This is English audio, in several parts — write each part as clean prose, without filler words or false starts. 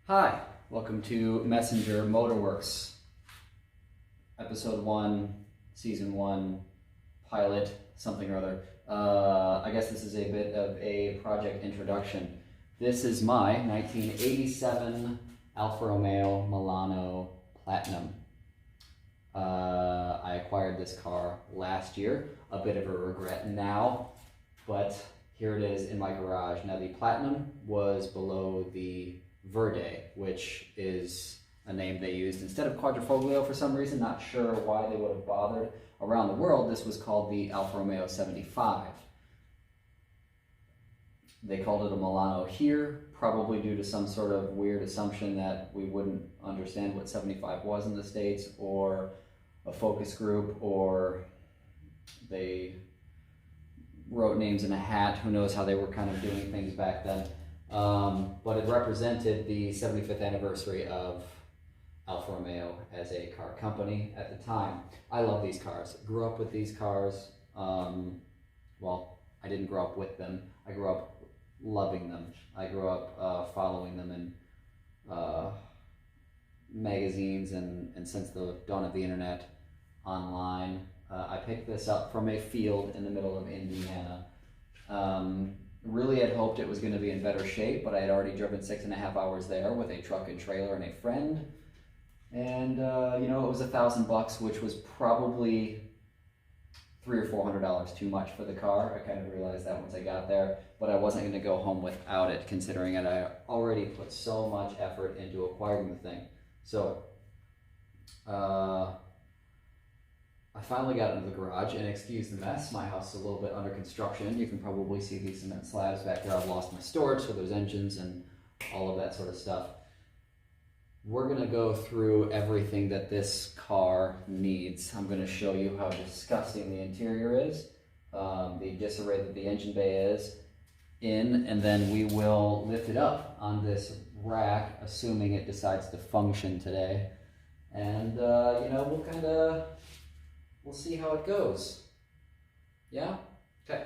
Hi, welcome to Messenger Motorworks, Episode 1, Season 1, Pilot, something or other. I guess this is a bit of a project introduction. This is my 1987 Alfa Romeo Milano Platinum. I acquired this car last year, a bit of a regret now, but here it is in my garage. Now the Platinum was below the Verde, which is a name they used instead of Quadrifoglio for some reason. Not sure why they would have bothered. Around the world, this was called the Alfa Romeo 75. They called it a Milano here, probably due to some sort of weird assumption that we wouldn't understand what 75 was in the States, or a focus group, or they wrote names in a hat. Who knows how they were kind of doing things back then. But it represented the 75th anniversary of Alfa Romeo as a car company at the time. I love these cars. Grew up with these cars. Well, I didn't grow up with them. I grew up loving them. I grew up following them in magazines and since the dawn of the internet, online. I picked this up from a field in the middle of Indiana. Really had hoped it was going to be in better shape, but I had already driven 6.5 hours there with a truck and trailer and a friend. And, it was $1,000, which was probably $300 or $400 too much for the car. I kind of realized that once I got there, but I wasn't going to go home without it, considering that I already put so much effort into acquiring the thing. So, I finally got into the garage, and excuse the mess, my house is a little bit under construction. You can probably see these cement slabs back there. I've lost my storage, so there's engines and all of that sort of stuff. We're gonna go through everything that this car needs. I'm gonna show you how disgusting the interior is, the disarray that the engine bay is in, and then we will lift it up on this rack, assuming it decides to function today. And, we'll see how it goes. Yeah? Okay.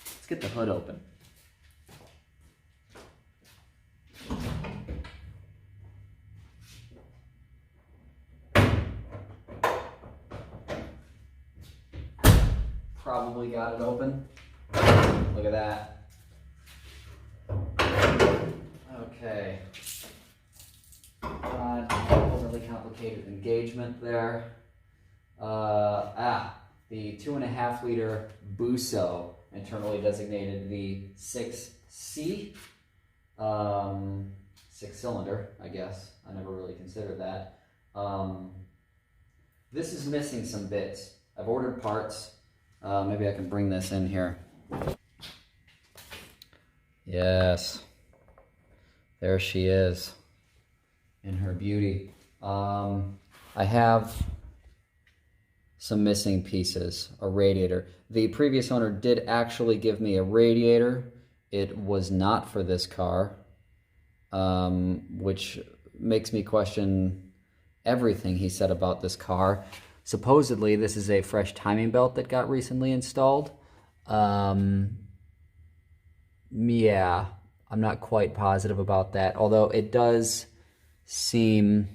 Let's get the hood open. Probably got it open. Look at that. Okay. Overly complicated engagement there. The 2.5 liter Busso, internally designated the 6C, 6-cylinder, I guess. I never really considered that. This is missing some bits. I've ordered parts. Maybe I can bring this in here. Yes, there she is in her beauty. I have some missing pieces, a radiator. The previous owner did actually give me a radiator. It was not for this car, which makes me question everything he said about this car. Supposedly, this is a fresh timing belt that got recently installed. Yeah, I'm not quite positive about that, although it does seem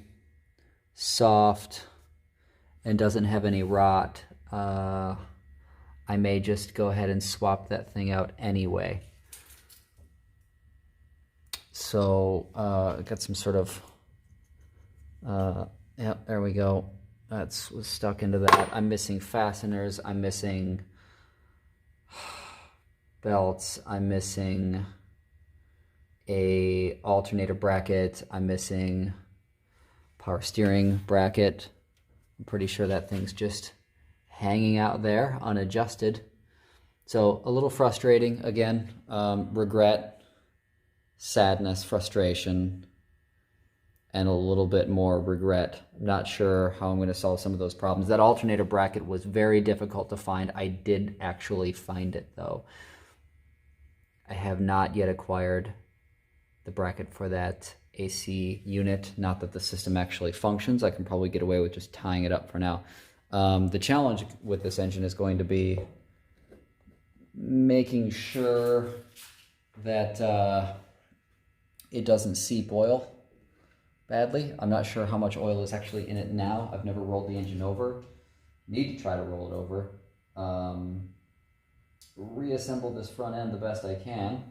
soft and doesn't have any rot. I may just go ahead and swap that thing out anyway. So, got some sort of, yep, there we go. That's was stuck into that. I'm missing fasteners. I'm missing belts. I'm missing a alternator bracket. I'm missing power steering bracket. I'm pretty sure that thing's just hanging out there, unadjusted. So a little frustrating, again, regret, sadness, frustration, and a little bit more regret. I'm not sure how I'm going to solve some of those problems. That alternator bracket was very difficult to find. I did actually find it, though. I have not yet acquired the bracket for that AC unit. Not that the system actually functions. I can probably get away with just tying it up for now. The challenge with this engine is going to be making sure that it doesn't seep oil badly. I'm not sure how much oil is actually in it now. I've never rolled the engine over. Need to try to roll it over. Reassemble this front end the best I can.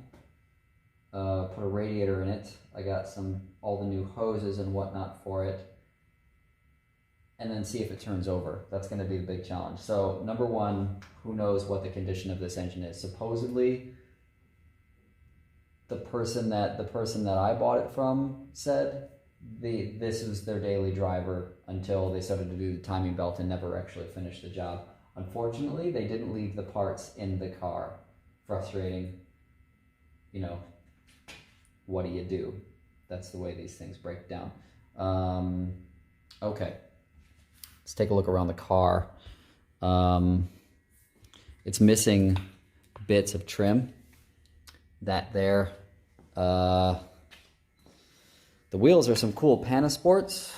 Put a radiator in it. I got all the new hoses and whatnot for it. And then see if it turns over. That's going to be the big challenge. So number one, who knows what the condition of this engine is? Supposedly, the person that I bought it from said this was their daily driver until they started to do the timing belt and never actually finished the job. Unfortunately, they didn't leave the parts in the car. Frustrating. You know, what do you do? That's the way these things break down. Okay. Let's take a look around the car. It's missing bits of trim. That there. The wheels are some cool Panasports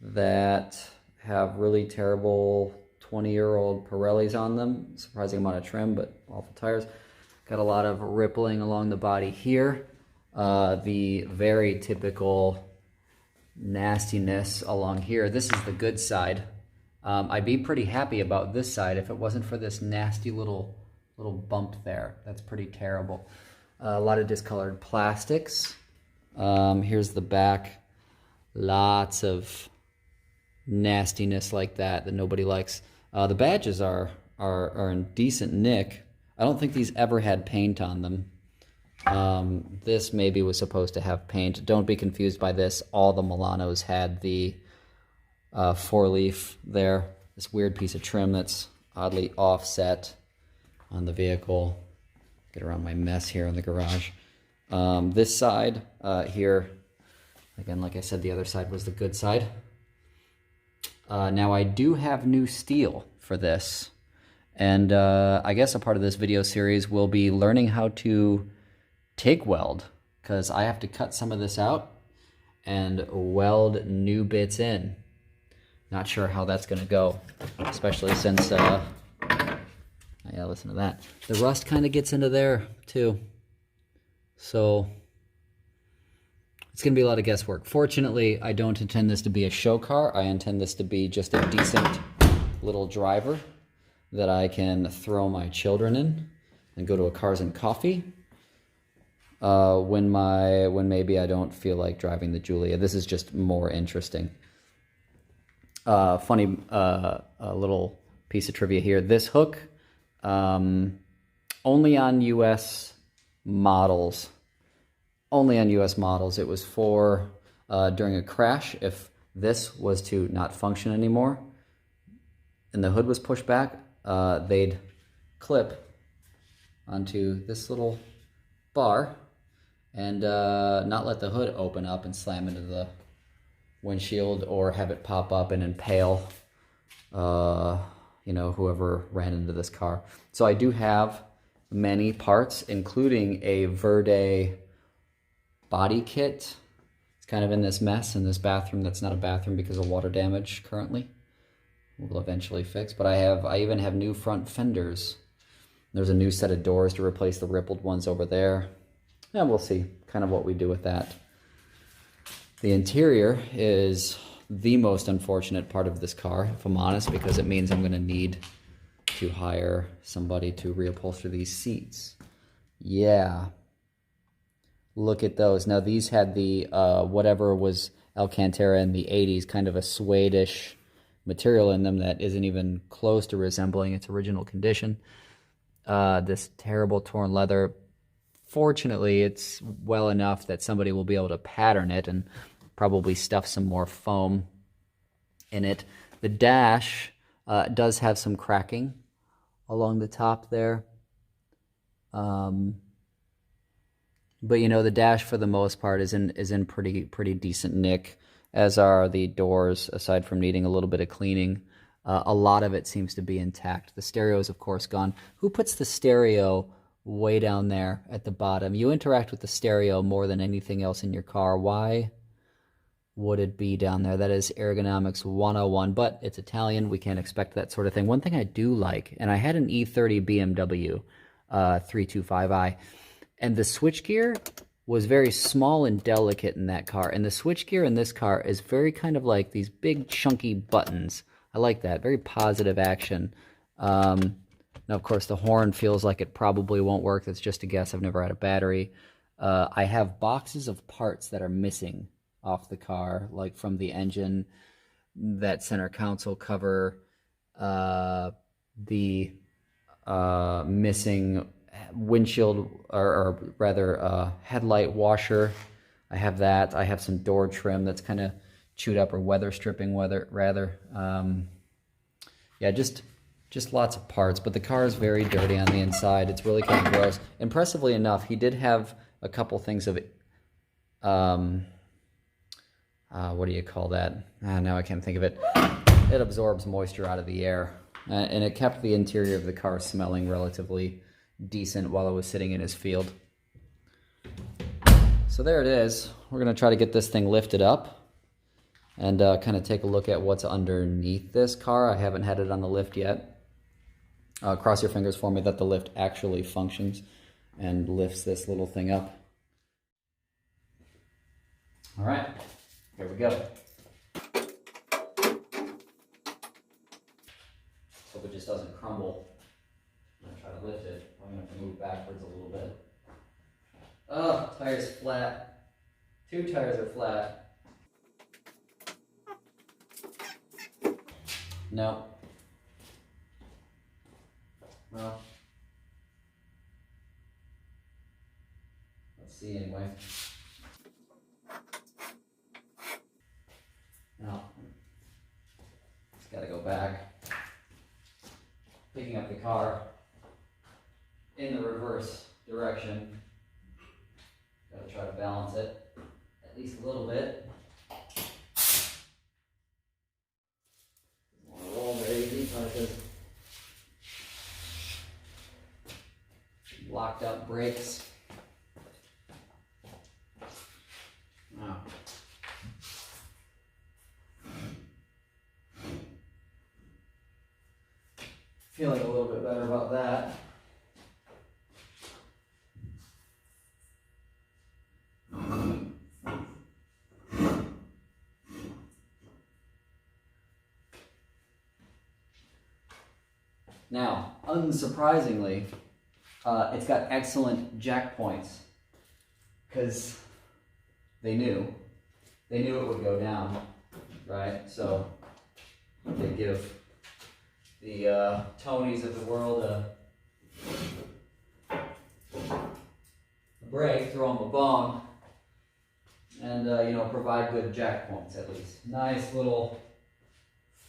that have really terrible 20-year-old Pirellis on them. Surprising amount of trim, but awful tires. Got a lot of rippling along the body here. The very typical nastiness along here. This is the good side. I'd be pretty happy about this side if it wasn't for this nasty little bump there. That's pretty terrible. A lot of discolored plastics. Here's the back. Lots of nastiness like that nobody likes. The badges are in decent nick. I don't think these ever had paint on them. This maybe was supposed to have paint. Don't be confused by this. All the Milanos had the 4-leaf there. This weird piece of trim that's oddly offset on the vehicle. Get around my mess here in the garage. This side here, again, like I said, the other side was the good side. Now I do have new steel for this. And I guess a part of this video series will be learning how to TIG weld, because I have to cut some of this out and weld new bits in. Not sure how that's going to go, especially since, yeah, listen to that. The rust kind of gets into there too. So it's going to be a lot of guesswork. Fortunately, I don't intend this to be a show car. I intend this to be just a decent little driver that I can throw my children in and go to a Cars and Coffee when maybe I don't feel like driving the Giulia. This is just more interesting. Funny little piece of trivia here. This hook, only on US models. Only on US models. It was for during a crash, if this was to not function anymore and the hood was pushed back, they'd clip onto this little bar and not let the hood open up and slam into the windshield or have it pop up and impale you know, whoever ran into this car. So I do have many parts, including a Verde body kit. It's kind of in this mess in this bathroom that's not a bathroom because of water damage currently. We'll eventually fix, but I even have new front fenders. There's a new set of doors to replace the rippled ones over there. And we'll see kind of what we do with that. The interior is the most unfortunate part of this car, if I'm honest, because it means I'm going to need to hire somebody to reupholster these seats. Yeah. Look at those. Now these had the whatever was Alcantara in the 80s, kind of a suede-ish material in them that isn't even close to resembling its original condition. This terrible torn leather. Fortunately, it's well enough that somebody will be able to pattern it and probably stuff some more foam in it. The dash does have some cracking along the top there. But you know, the dash for the most part is in pretty decent nick, as are the doors, aside from needing a little bit of cleaning. A lot of it seems to be intact. The stereo is, of course, gone. Who puts the stereo way down there at the bottom? You interact with the stereo more than anything else in your car. Why would it be down there? That is ergonomics 101, but it's Italian. We can't expect that sort of thing. One thing I do like, and I had an E30 BMW 325i, and the switchgear was very small and delicate in that car. And the switchgear in this car is very kind of like these big chunky buttons. I like that. Very positive action. Now, of course, the horn feels like it probably won't work. That's just a guess. I've never had a battery. I have boxes of parts that are missing off the car, like from the engine, that center console cover, the missing windshield, or rather headlight washer. I have that. I have some door trim that's kind of chewed up, or weather stripping, rather. Yeah, just lots of parts, but the car is very dirty on the inside. It's really kind of gross. Impressively enough, he did have a couple things of what do you call that? Now I can't think of it. It absorbs moisture out of the air, and it kept the interior of the car smelling relatively decent while it was sitting in his field. So there it is. We're going to try to get this thing lifted up and kind of take a look at what's underneath this car. I haven't had it on the lift yet. Cross your fingers for me that the lift actually functions and lifts this little thing up. All right, here we go. Hope it just doesn't crumble. I'm gonna try to lift it. I'm gonna have to move backwards a little bit. Oh, tire's flat. 2 tires are flat. No. Well, let's see anyway. No. Just gotta go back. Picking up the car in the reverse direction. Gotta try to balance it at least a little bit. Roll very deep because locked up brakes. Wow. Feeling a little bit better about that. Now, unsurprisingly, it's got excellent jack points because they knew it would go down, right? So they give the Tonys of the world a break, throw them a bone, and you know, provide good jack points at least. Nice little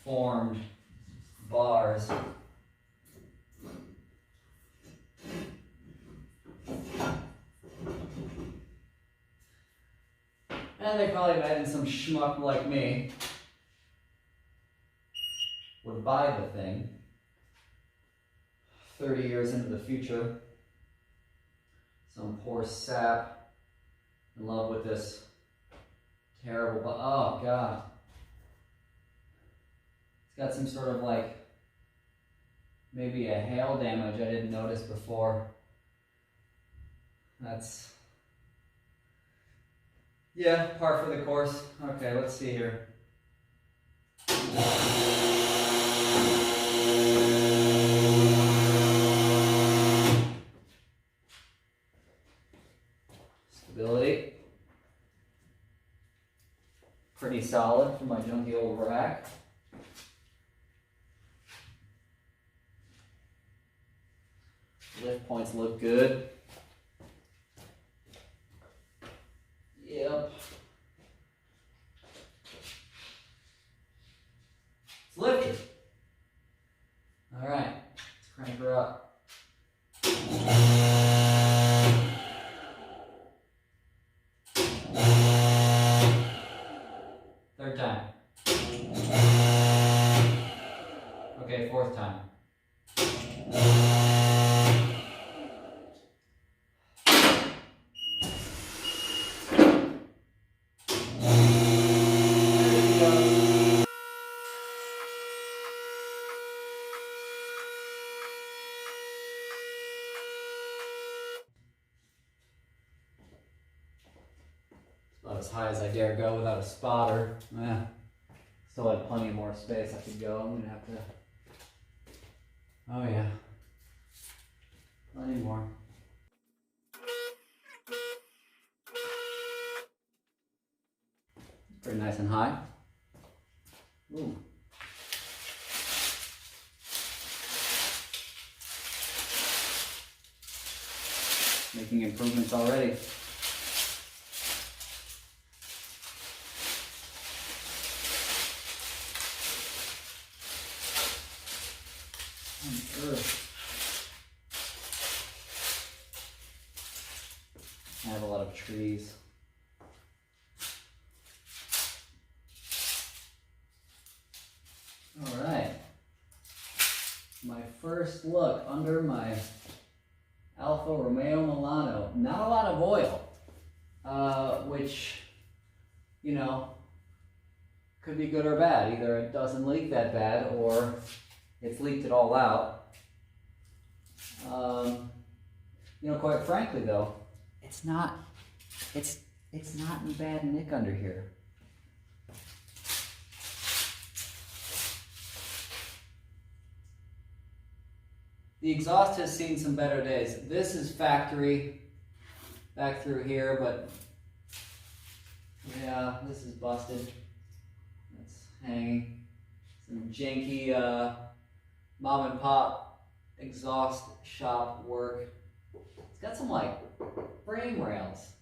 formed bars. And they probably imagine some schmuck like me would buy the thing 30 years into the future. Some poor sap in love with this terrible, oh God. It's got some sort of like, maybe a hail damage I didn't notice before. That's, yeah, par for the course. Okay, let's see here. Stability. Pretty solid for my junky old rack. Lift points look good. Yep. It's lifted. All right, let's crank her up. Third time. Okay, 4th time. About as high as I dare go without a spotter. Still have plenty more space I could go. I'm gonna have to. Oh yeah, plenty more. Pretty nice and high. Ooh. Making improvements already. I have a lot of trees. All right. My first look under my Alfa Romeo Milano. Not a lot of oil, which, you know, could be good or bad. Either it doesn't leak that bad or it's leaked it all out. You know, quite frankly though, it's not in bad nick under here. The exhaust has seen some better days. This is factory back through here, but yeah, this is busted. That's hanging. Some janky mom and pop exhaust shop work. It's got some like frame rails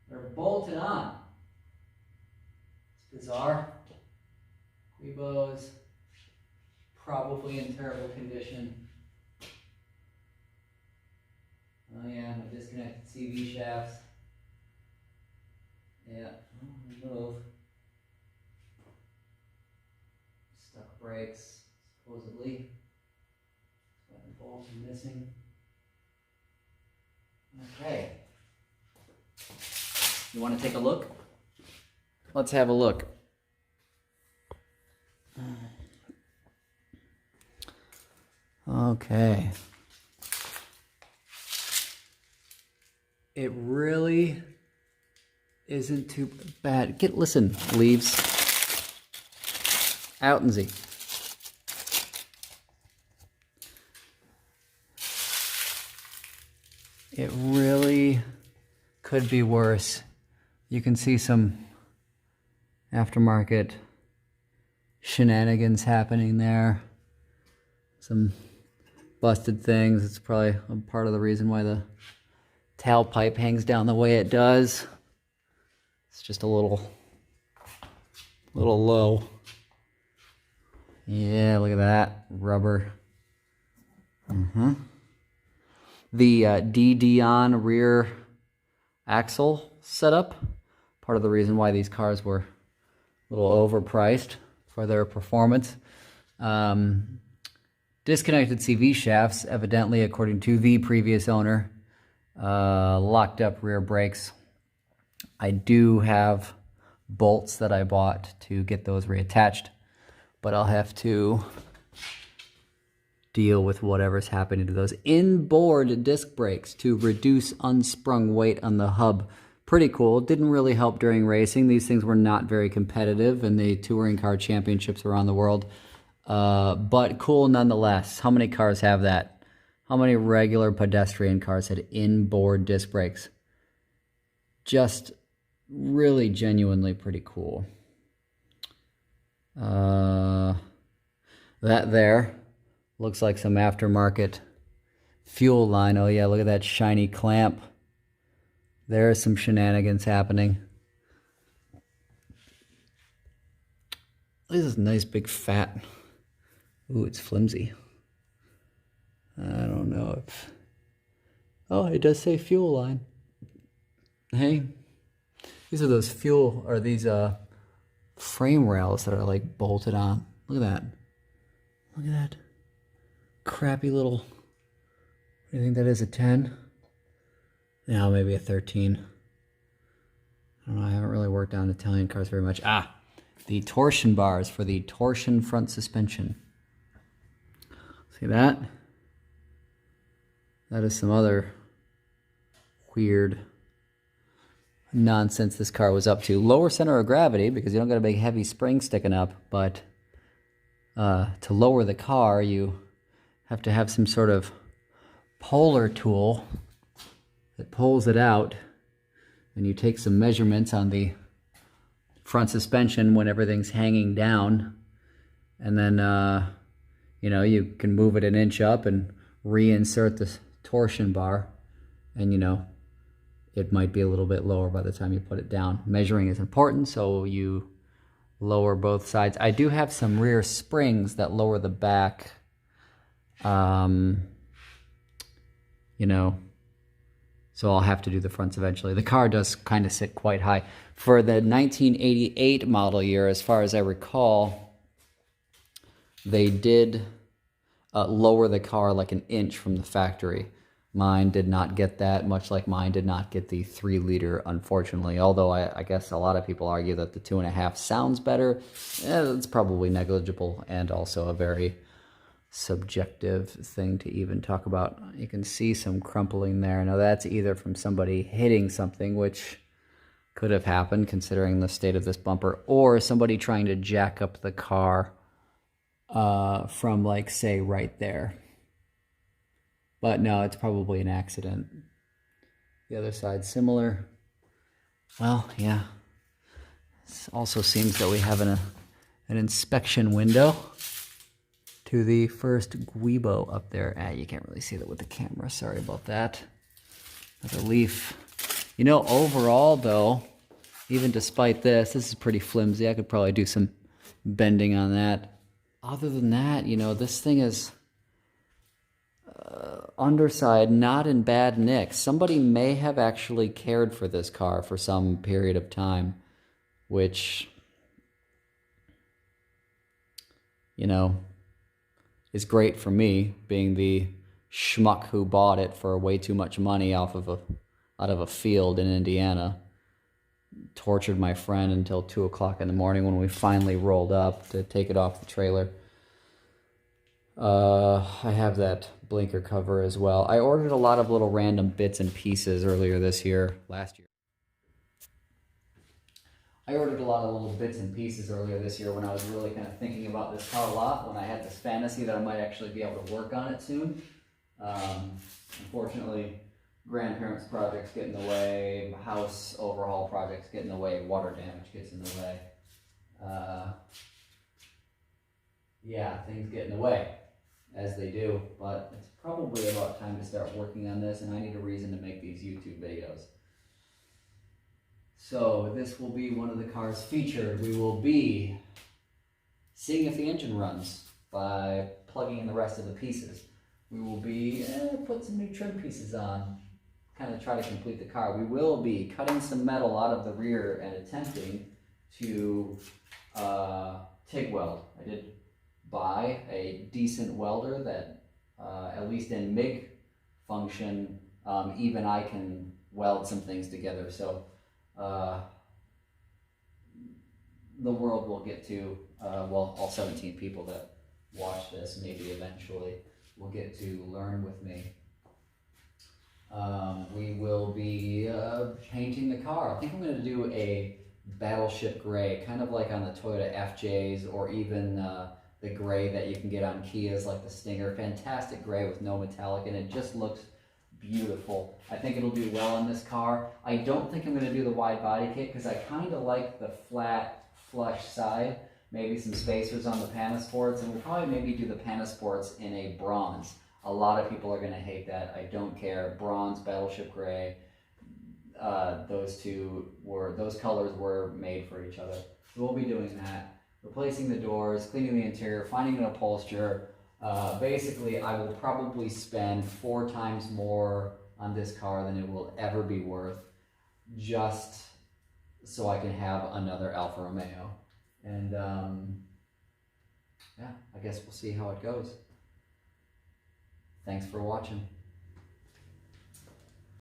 that are bolted on. It's bizarre. Quibo's probably in terrible condition. Oh yeah, my disconnected CV shafts. Yeah, move. Stuck brakes, supposedly. Button bolts are missing. Okay. You want to take a look? Let's have a look. Okay. It really isn't too bad. Listen, leaves. Out and Z. It really could be worse. You can see some aftermarket shenanigans happening there. Some busted things. It's probably a part of the reason why the tailpipe hangs down the way it does. It's just a little low. Yeah, look at that rubber. The D-Dion rear axle setup, part of the reason why these cars were a little overpriced for their performance. Disconnected CV shafts, evidently according to the previous owner. Locked up rear brakes. I do have bolts that I bought to get those reattached, but I'll have to deal with whatever's happening to those inboard disc brakes to reduce unsprung weight on the hub. Pretty cool. Didn't really help during racing. These things were not very competitive in the touring car championships around the world, but cool nonetheless. How many cars have that? How many regular pedestrian cars had inboard disc brakes? Just really genuinely pretty cool. That there looks like some aftermarket fuel line. Oh yeah, look at that shiny clamp. There's some shenanigans happening. This is a nice big fat. Ooh, it's flimsy. I don't know if... Oh, it does say fuel line. Hey, these are those fuel, or these frame rails that are like bolted on. Look at that. Look at that. Crappy little... What do you think that is, a 10? No, maybe a 13. I don't know, I haven't really worked on Italian cars very much. Ah, the torsion bars for the torsion front suspension. See that? That is some other weird... nonsense this car was up to. Lower center of gravity, because you don't got a big heavy spring sticking up, but to lower the car, you have to have some sort of puller tool that pulls it out, and you take some measurements on the front suspension when everything's hanging down, and then you know, you can move it an inch up and reinsert the torsion bar, and you know, it might be a little bit lower by the time you put it down. Measuring is important, so you lower both sides. I do have some rear springs that lower the back, you know, so I'll have to do the fronts eventually. The car does kind of sit quite high. For the 1988 model year, as far as I recall, they did lower the car like an inch from the factory. Mine did not get that, much like mine did not get the 3-liter, unfortunately. Although I guess a lot of people argue that the 2.5 sounds better. It's probably negligible and also a very subjective thing to even talk about. You can see some crumpling there. Now that's either from somebody hitting something, which could have happened considering the state of this bumper, or somebody trying to jack up the car from, like, say, right there. But no, it's probably an accident. The other side similar. Well, yeah. This also seems that we have an inspection window to the first Guibo up there. You can't really see that with the camera. Sorry about that. Another leaf. You know, overall, though, even despite this is pretty flimsy. I could probably do some bending on that. Other than that, you know, this thing is underside not in bad nick. Somebody may have actually cared for this car for some period of time, which, you know, is great for me, being the schmuck who bought it for way too much money out of a field in Indiana. Tortured my friend until 2 o'clock in the morning when we finally rolled up to take it off the trailer. I have that blinker cover as well. I ordered a lot of little random bits and pieces earlier this year, last year. I ordered a lot of little bits and pieces earlier this year when I was really kind of thinking about this car a lot, when I had this fantasy that I might actually be able to work on it soon. Unfortunately, grandparents' projects get in the way, house overhaul projects get in the way, water damage gets in the way. Yeah, things get in the way, as they do, but it's probably about time to start working on this, and I need a reason to make these YouTube videos. So this will be one of the cars featured. We will be seeing if the engine runs by plugging in the rest of the pieces. We will be put some new trim pieces on, kind of try to complete the car. We will be cutting some metal out of the rear and attempting to TIG weld. I did buy a decent welder that, at least in MIG function, even I can weld some things together. So the world will get to, well, all 17 people that watch this maybe eventually will get to learn with me. We will be painting the car. I think I'm going to do a battleship gray, kind of like on the Toyota FJs, or even the gray that you can get on Kias, like the Stinger. Fantastic gray with no metallic, and it just looks beautiful. I think it'll do well in this car. I don't think I'm going to do the wide body kit because I kind of like the flat, flush side. Maybe some spacers on the Panasports, and we'll probably maybe do the Panasports in a bronze. A lot of people are going to hate that. I don't care. Bronze, battleship gray, those colors were made for each other. So we'll be doing that. Replacing the doors, cleaning the interior, finding an upholsterer. Basically, I will probably spend 4 times more on this car than it will ever be worth, just so I can have another Alfa Romeo. And yeah, I guess we'll see how it goes. Thanks for watching.